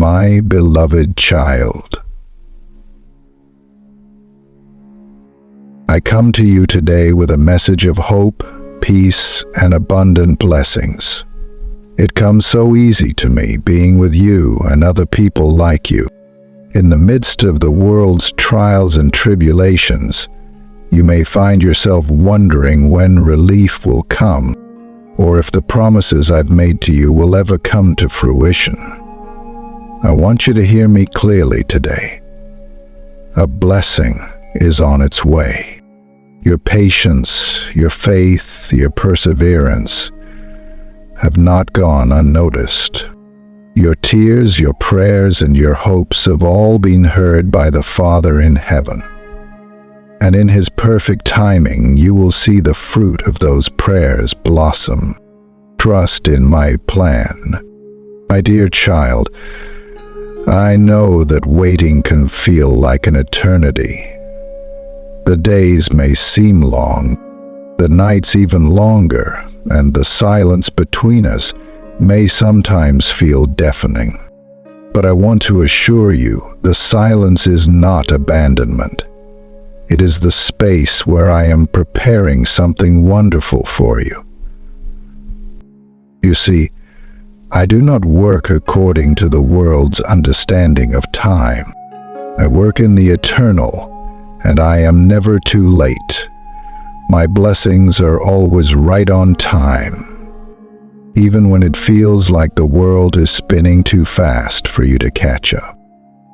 My beloved child, I come to you today with a message of hope, peace, and abundant blessings. It comes so easy to me being with you and other people like you. In the midst of the world's trials and tribulations, you may find yourself wondering when relief will come, or if the promises I've made to you will ever come to fruition. I want you to hear me clearly today. A blessing is on its way. Your patience, your faith, your perseverance have not gone unnoticed. Your tears, your prayers, and your hopes have all been heard by the Father in heaven. And in His perfect timing, you will see the fruit of those prayers blossom. Trust in my plan. My dear child, I know that waiting can feel like an eternity. The days may seem long, the nights even longer, and the silence between us may sometimes feel deafening. But I want to assure you, the silence is not abandonment. It is the space where I am preparing something wonderful for you. You see, I do not work according to the world's understanding of time. I work in the eternal, and I am never too late. My blessings are always right on time, even when it feels like the world is spinning too fast for you to catch up.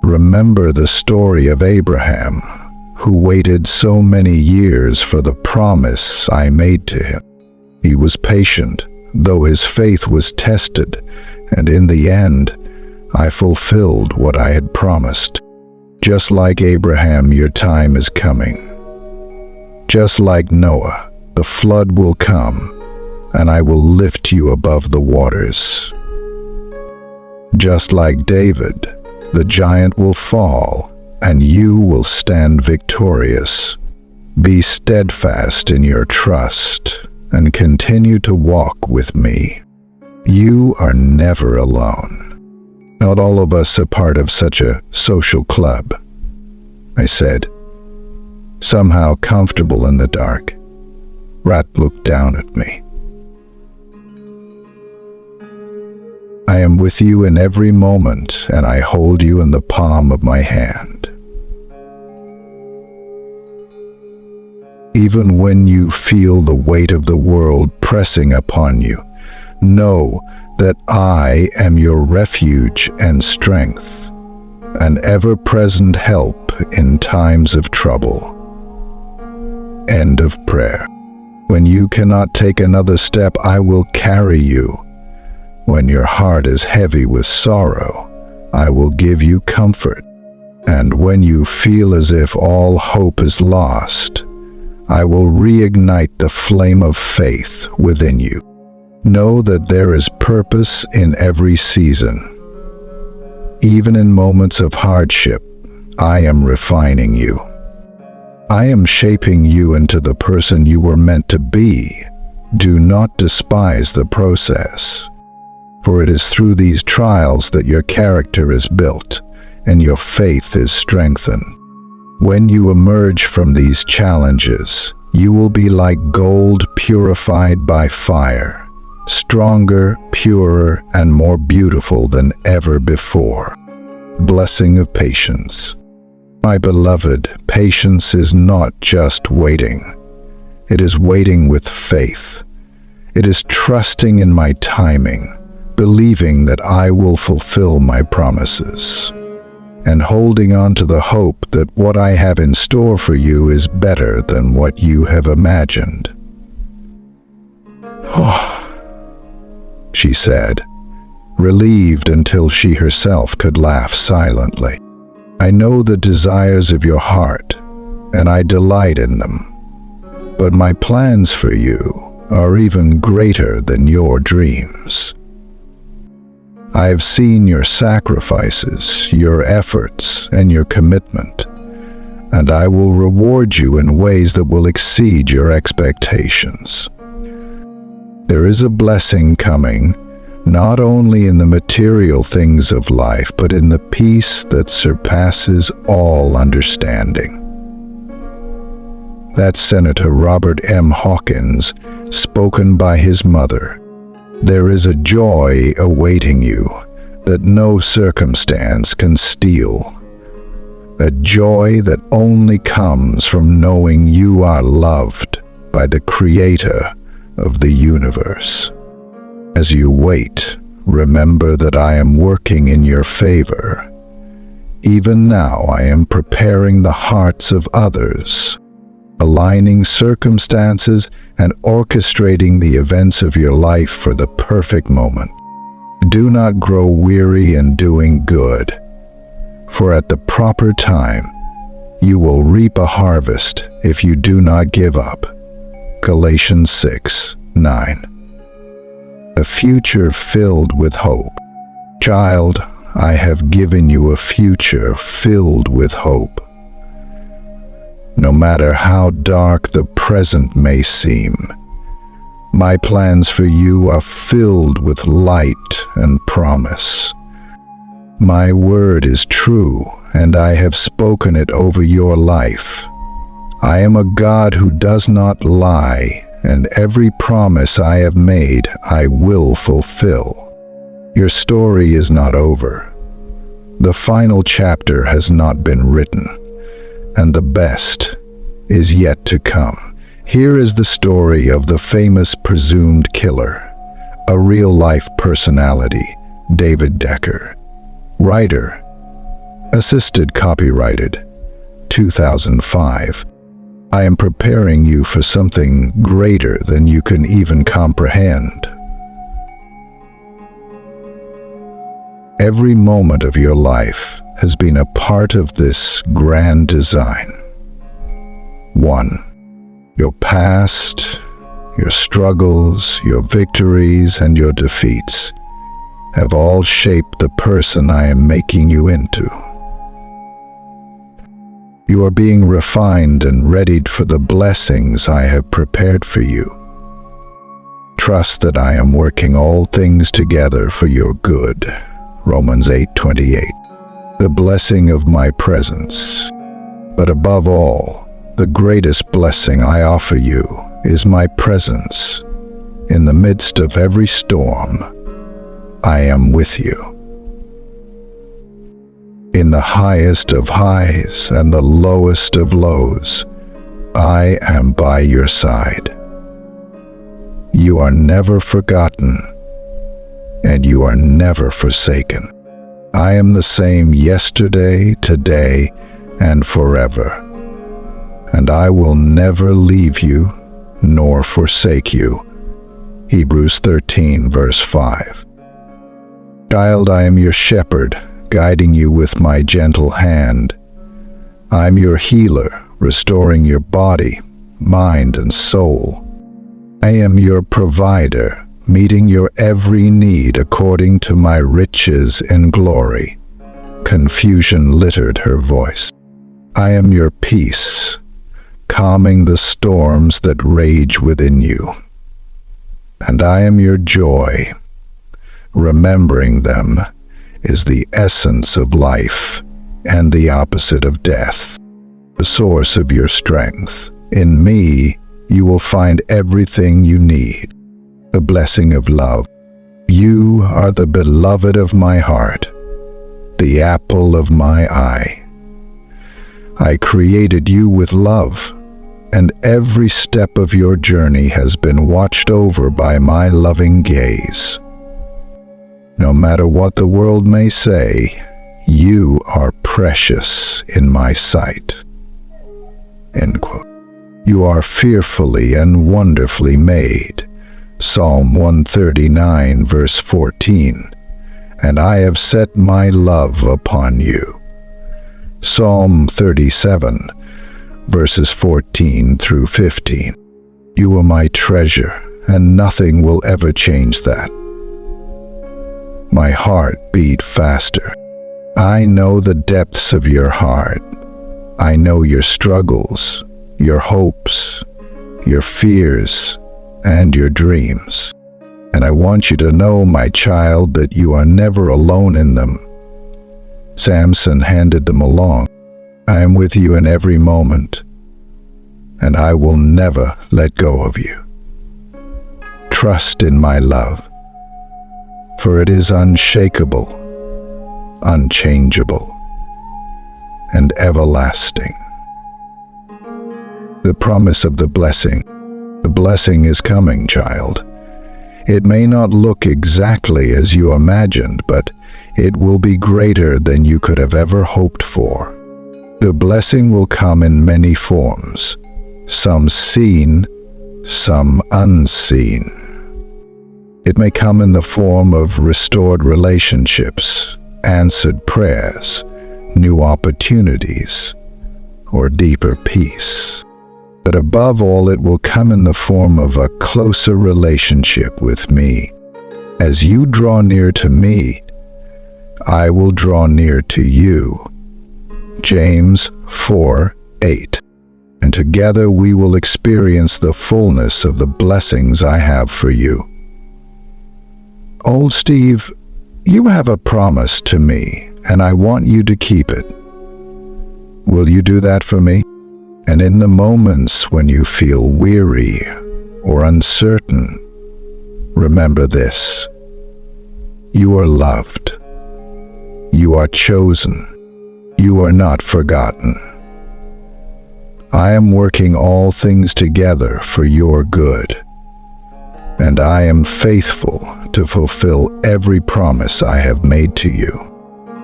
Remember the story of Abraham, who waited so many years for the promise I made to him. He was patient, though his faith was tested, and in the end, I fulfilled what I had promised. Just like Abraham, your time is coming. Just like Noah, the flood will come, and I will lift you above the waters. Just like David, the giant will fall, and you will stand victorious. Be steadfast in your trust, and continue to walk with me. You are never alone. Not all of us are part of such a social club, I said, somehow comfortable in the dark. Rat looked down at me. I am with you in every moment, and I hold you in the palm of my hand. Even when you feel the weight of the world pressing upon you, know that I am your refuge and strength, an ever-present help in times of trouble. End of prayer. When you cannot take another step, I will carry you. When your heart is heavy with sorrow, I will give you comfort. And when you feel as if all hope is lost, I will reignite the flame of faith within you. Know that there is purpose in every season. Even in moments of hardship, I am refining you. I am shaping you into the person you were meant to be. Do not despise the process, for it is through these trials that your character is built and your faith is strengthened. When you emerge from these challenges, you will be like gold purified by fire, stronger, purer, and more beautiful than ever before. Blessing of patience. My beloved, patience is not just waiting. It is waiting with faith. It is trusting in my timing, believing that I will fulfill my promises, and holding on to the hope that what I have in store for you is better than what you have imagined. Oh, she said, relieved until she herself could laugh silently. I know the desires of your heart, and I delight in them. But my plans for you are even greater than your dreams. I have seen your sacrifices, your efforts, and your commitment, and I will reward you in ways that will exceed your expectations. There is a blessing coming, not only in the material things of life, but in the peace that surpasses all understanding. That's Senator Robert M. Hawkins, spoken by his mother. There is a joy awaiting you that no circumstance can steal. A joy that only comes from knowing you are loved by the Creator of the universe. As you wait, remember that I am working in your favor. Even now I am preparing the hearts of others, aligning circumstances and orchestrating the events of your life for the perfect moment. Do not grow weary in doing good, for at the proper time you will reap a harvest if you do not give up. Galatians 6:9. A future filled with hope. Child, I have given you a future filled with hope. No matter how dark the present may seem, my plans for you are filled with light and promise. My word is true, and I have spoken it over your life. I am a God who does not lie, and every promise I have made, I will fulfill. Your story is not over. The final chapter has not been written, and the best is yet to come. Here is the story of the famous presumed killer, a real-life personality, David Decker. Writer, assisted copyrighted, 2005. I am preparing you for something greater than you can even comprehend. Every moment of your life has been a part of this grand design. 1. Your past, your struggles, your victories, and your defeats have all shaped the person I am making you into. You are being refined and readied for the blessings I have prepared for you. Trust that I am working all things together for your good. Romans 8:28. The blessing of my presence. But above all, the greatest blessing I offer you is my presence. In the midst of every storm, I am with you. In the highest of highs and the lowest of lows, I am by your side. You are never forgotten, and you are never forsaken. I am the same yesterday, today, and forever, and I will never leave you nor forsake you. Hebrews 13, verse 5. Child, I am your shepherd, guiding you with my gentle hand. I am your healer, restoring your body, mind, and soul. I am your provider, meeting your every need according to my riches in glory. Confusion littered her voice. I am your peace, calming the storms that rage within you. And I am your joy. Remembering them is the essence of life and the opposite of death, the source of your strength. In me, you will find everything you need. The blessing of love. You are the beloved of my heart, the apple of my eye. I created you with love, and every step of your journey has been watched over by my loving gaze. No matter what the world may say, you are precious in my sight. End quote. You are fearfully and wonderfully made. Psalm 139, verse 14. And I have set my love upon you. Psalm 37, verses 14 through 15. You are my treasure, and nothing will ever change that. My heart beat faster. I know the depths of your heart. I know your struggles, your hopes, your fears, and your dreams. And I want you to know, my child, that you are never alone in them. Samson handed them along. I am with you in every moment, and I will never let go of you. Trust in my love, for it is unshakable, unchangeable, and everlasting. The promise of the blessing is coming, child. It may not look exactly as you imagined, but it will be greater than you could have ever hoped for. The blessing will come in many forms, some seen, some unseen. It may come in the form of restored relationships, answered prayers, new opportunities, or deeper peace. But above all, it will come in the form of a closer relationship with me. As you draw near to me, I will draw near to you. James 4:8. And together we will experience the fullness of the blessings I have for you. Old Steve, you have a promise to me, and I want you to keep it. Will you do that for me? And in the moments when you feel weary or uncertain, remember this: you are loved. You are chosen. You are not forgotten. I am working all things together for your good, and I am faithful to fulfill every promise I have made to you.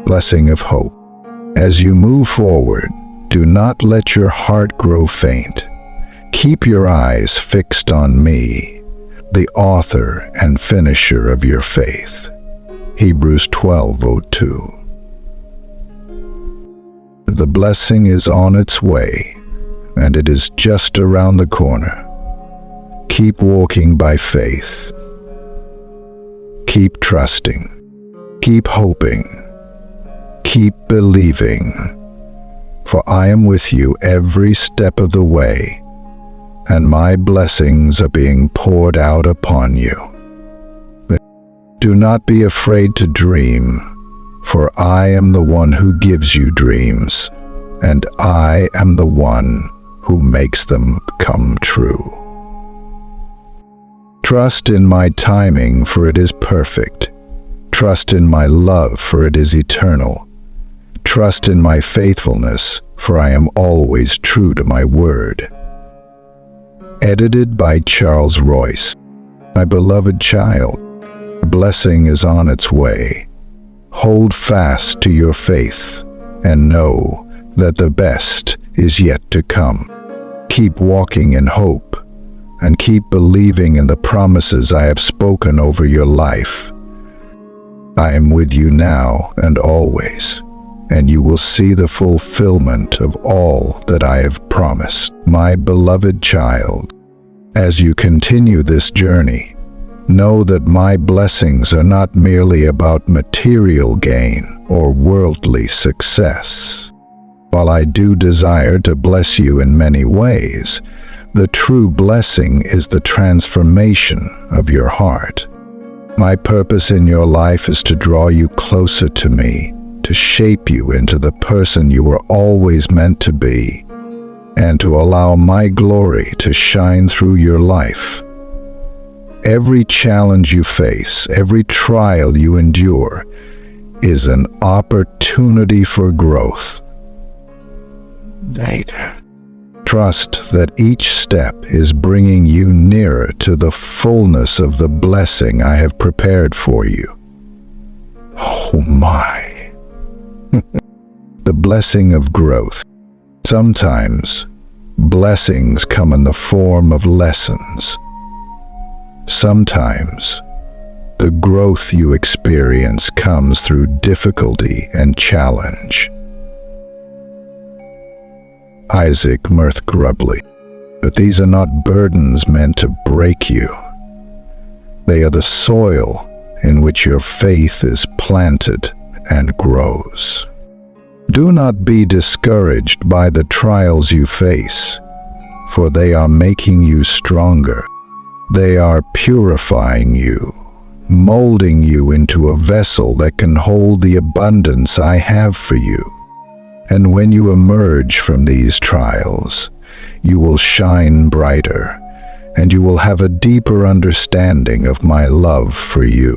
Blessing of hope. As you move forward, do not let your heart grow faint. Keep your eyes fixed on me, the author and finisher of your faith. Hebrews 12:2. The blessing is on its way, and it is just around the corner. Keep walking by faith. Keep trusting. Keep hoping. Keep believing. For I am with you every step of the way, and my blessings are being poured out upon you. But do not be afraid to dream, for I am the one who gives you dreams, and I am the one who makes them come true. Trust in my timing, for it is perfect. Trust in my love, for it is eternal. Trust in my faithfulness, for I am always true to my word. Edited by Charles Royce. My beloved child, blessing is on its way. Hold fast to your faith and know that the best is yet to come. Keep walking in hope and keep believing in the promises I have spoken over your life. I am with you now and always, and you will see the fulfillment of all that I have promised. My beloved child, as you continue this journey, know that my blessings are not merely about material gain or worldly success. While I do desire to bless you in many ways, the true blessing is the transformation of your heart. My purpose in your life is to draw you closer to me, to shape you into the person you were always meant to be, and to allow my glory to shine through your life. Every challenge you face, every trial you endure, is an opportunity for growth. Trust that each step is bringing you nearer to the fullness of the blessing I have prepared for you. Oh my! The blessing of growth. Sometimes, blessings come in the form of lessons. Sometimes, the growth you experience comes through difficulty and challenge. Isaac Mirth Grubley. But these are not burdens meant to break you. They are the soil in which your faith is planted and grows. Do not be discouraged by the trials you face, for they are making you stronger. They are purifying you, molding you into a vessel that can hold the abundance I have for you. And when you emerge from these trials, you will shine brighter, and you will have a deeper understanding of my love for you.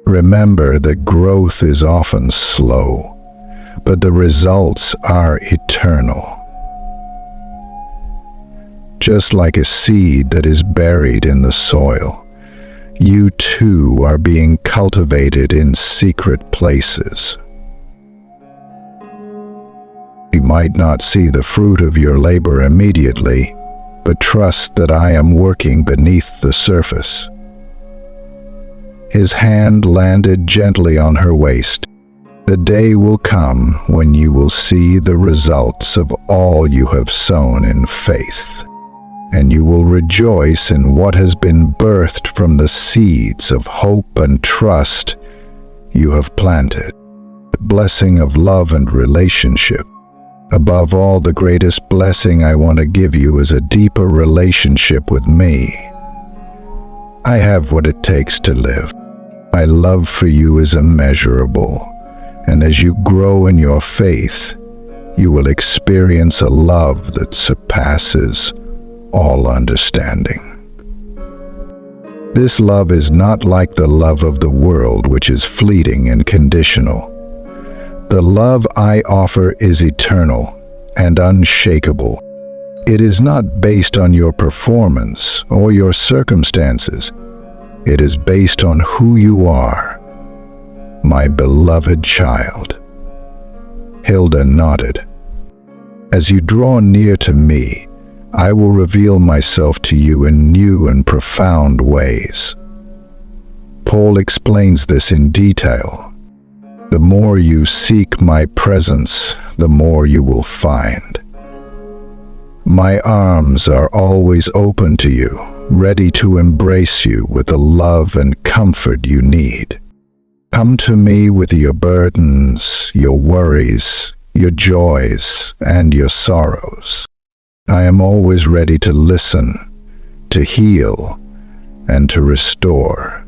Remember that growth is often slow, but the results are eternal. Just like a seed that is buried in the soil, you too are being cultivated in secret places. You might not see the fruit of your labor immediately, but trust that I am working beneath the surface. His hand landed gently on her waist. The day will come when you will see the results of all you have sown in faith, and you will rejoice in what has been birthed from the seeds of hope and trust you have planted. The blessing of love and relationship. Above all, the greatest blessing I want to give you is a deeper relationship with me. I have what it takes to live. My love for you is immeasurable, and as you grow in your faith, you will experience a love that surpasses all understanding. This love is not like the love of the world, which is fleeting and conditional. The love I offer is eternal and unshakable. It is not based on your performance or your circumstances. It is based on who you are, my beloved child. Hilda nodded. As you draw near to me, I will reveal myself to you in new and profound ways. Paul explains this in detail. The more you seek my presence, the more you will find. My arms are always open to you, ready to embrace you with the love and comfort you need. Come to me with your burdens, your worries, your joys, and your sorrows. I am always ready to listen, to heal, and to restore.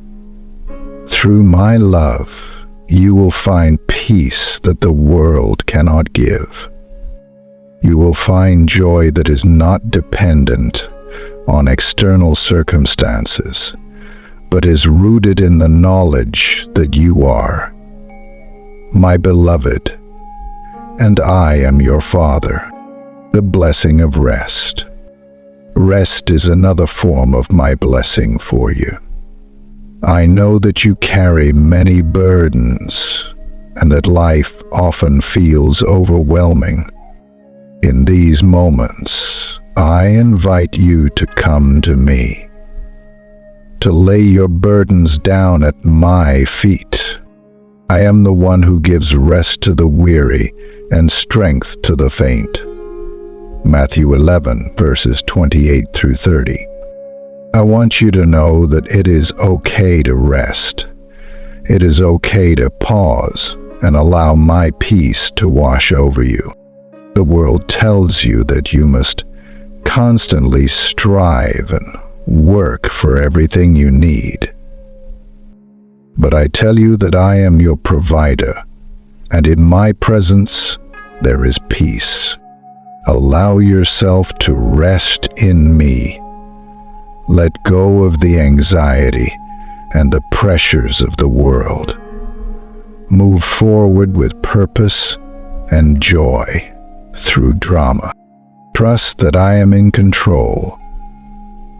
Through my love, you will find peace that the world cannot give. You will find joy that is not dependent on external circumstances, but is rooted in the knowledge that you are my beloved, and I am your Father. The blessing of rest. Rest is another form of my blessing for you. I know that you carry many burdens and that life often feels overwhelming. In these moments, I invite you to come to me, to lay your burdens down at my feet. I am the one who gives rest to the weary and strength to the faint. Matthew 11, verses 28 through 30. I want you to know that it is okay to rest. It is okay to pause and allow my peace to wash over you. The world tells you that you must constantly strive and work for everything you need. But I tell you that I am your provider, and in my presence there is peace. Allow yourself to rest in me. Let go of the anxiety and the pressures of the world. Move forward with purpose and joy through drama. Trust that I am in control,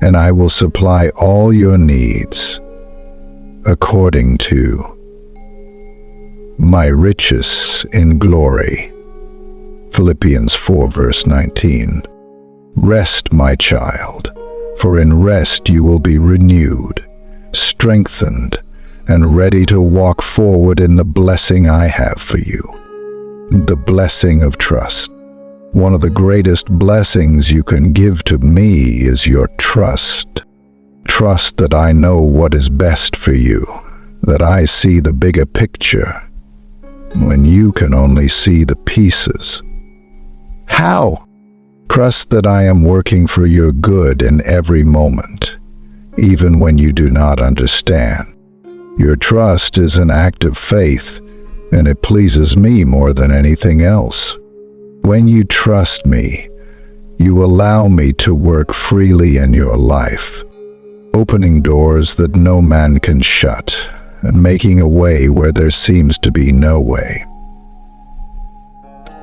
and I will supply all your needs according to my riches in glory. Philippians 4, verse 19. Rest, my child, for in rest you will be renewed, strengthened, and ready to walk forward in the blessing I have for you. The blessing of trust. One of the greatest blessings you can give to me is your trust. Trust that I know what is best for you, that I see the bigger picture, when you can only see the pieces. How? Trust that I am working for your good in every moment, even when you do not understand. Your trust is an act of faith, and it pleases me more than anything else. When you trust me, you allow me to work freely in your life, opening doors that no man can shut, and making a way where there seems to be no way.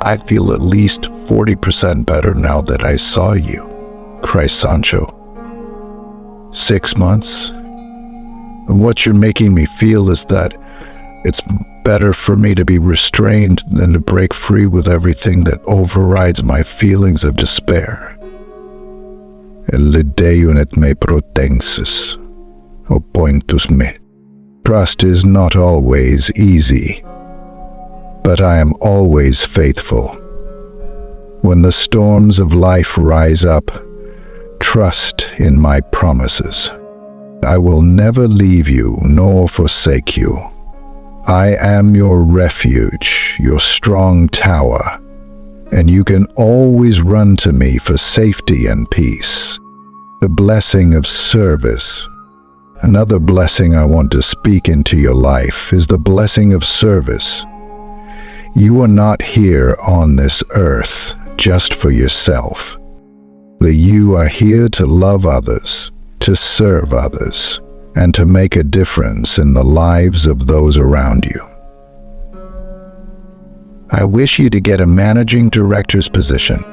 I feel at least 40% better now that I saw you, cries Sancho. 6 months? And what you're making me feel is that it's better for me to be restrained than to break free with everything that overrides my feelings of despair. Elideunet me protensis, opointus me. Trust is not always easy, but I am always faithful. When the storms of life rise up, trust in my promises. I will never leave you nor forsake you. I am your refuge, your strong tower, and you can always run to me for safety and peace. The blessing of service. Another blessing I want to speak into your life is the blessing of service. You are not here on this earth just for yourself. You are here to love others, to serve others, and to make a difference in the lives of those around you. I wish you to get a managing director's position.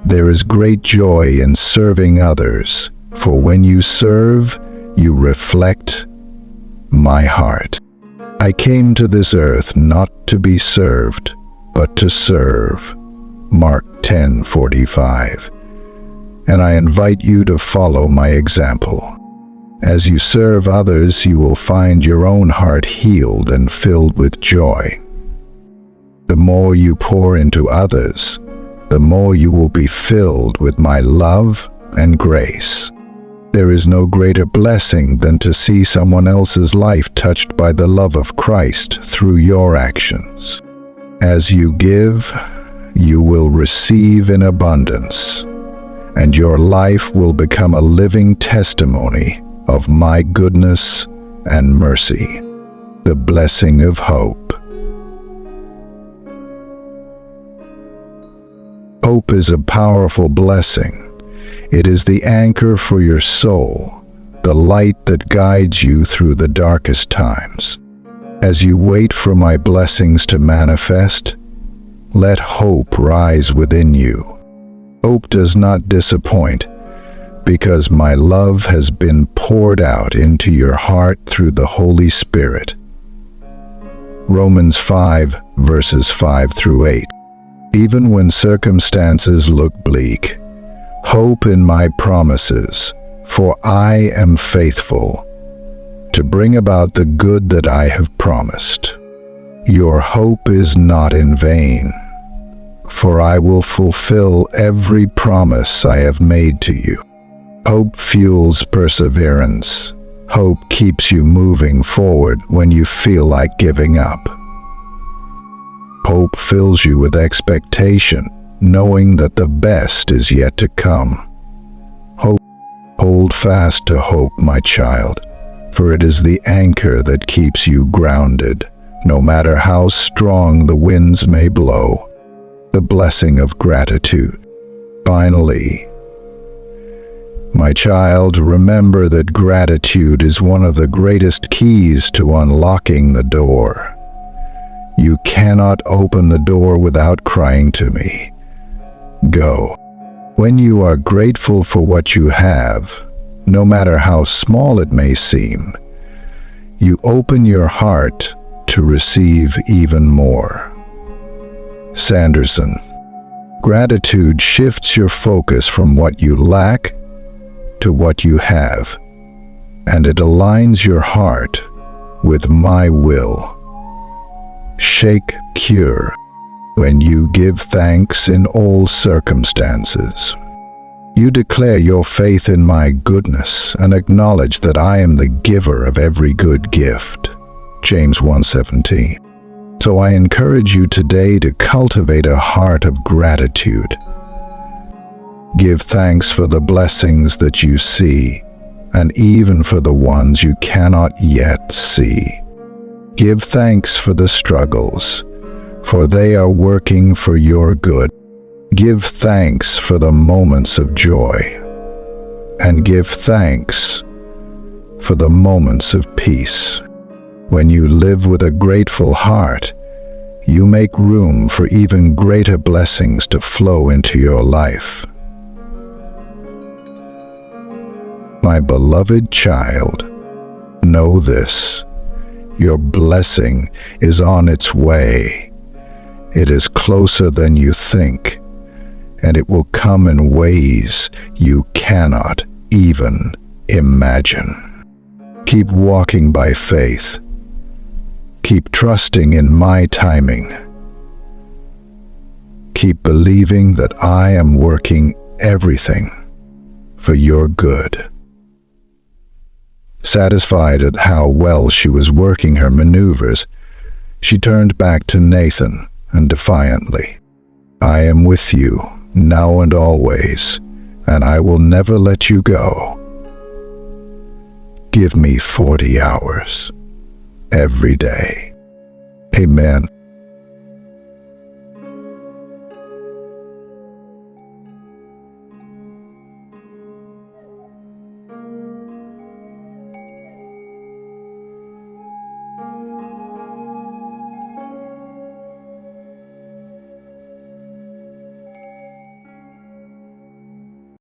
There is great joy in serving others, for when you serve, you reflect my heart. I came to this earth not to be served, but to serve. Mark 10:45. And I invite you to follow my example. As you serve others, you will find your own heart healed and filled with joy. The more you pour into others, the more you will be filled with my love and grace. There is no greater blessing than to see someone else's life touched by the love of Christ through your actions. As you give, you will receive in abundance, and your life will become a living testimony of my goodness and mercy. The blessing of hope. Hope is a powerful blessing. It is the anchor for your soul, the light that guides you through the darkest times. As you wait for my blessings to manifest, let hope rise within you. Hope does not disappoint, because my love has been poured out into your heart through the Holy Spirit. Romans 5, verses 5 through 8. Even when circumstances look bleak, hope in my promises, for I am faithful to bring about the good that I have promised. Your hope is not in vain, for I will fulfill every promise I have made to you. Hope fuels perseverance. Hope keeps you moving forward when you feel like giving up. Hope fills you with expectation, knowing that the best is yet to come. Hold fast to hope, my child, for it is the anchor that keeps you grounded, no matter how strong the winds may blow. The blessing of gratitude. Finally, my child, remember that gratitude is one of the greatest keys to unlocking the door. You cannot open the door without crying to me. Go. When you are grateful for what you have, no matter how small it may seem, you open your heart to receive even more. Sanderson. Gratitude shifts your focus from what you lack to what you have, and it aligns your heart with my will. Shake cure. When you give thanks in all circumstances, you declare your faith in my goodness and acknowledge that I am the giver of every good gift. James 1:17. So I encourage you today to cultivate a heart of gratitude. Give thanks for the blessings that you see, and even for the ones you cannot yet see. Give thanks for the struggles, for they are working for your good. Give thanks for the moments of joy, and give thanks for the moments of peace. When you live with a grateful heart, you make room for even greater blessings to flow into your life. My beloved child, know this: your blessing is on its way. It is closer than you think, and it will come in ways you cannot even imagine. Keep walking by faith. Keep trusting in my timing. Keep believing that I am working everything for your good. Satisfied at how well she was working her maneuvers, she turned back to Nathan and defiantly, "I am with you now and always, and I will never let you go. Give me 40 hours every day." Amen.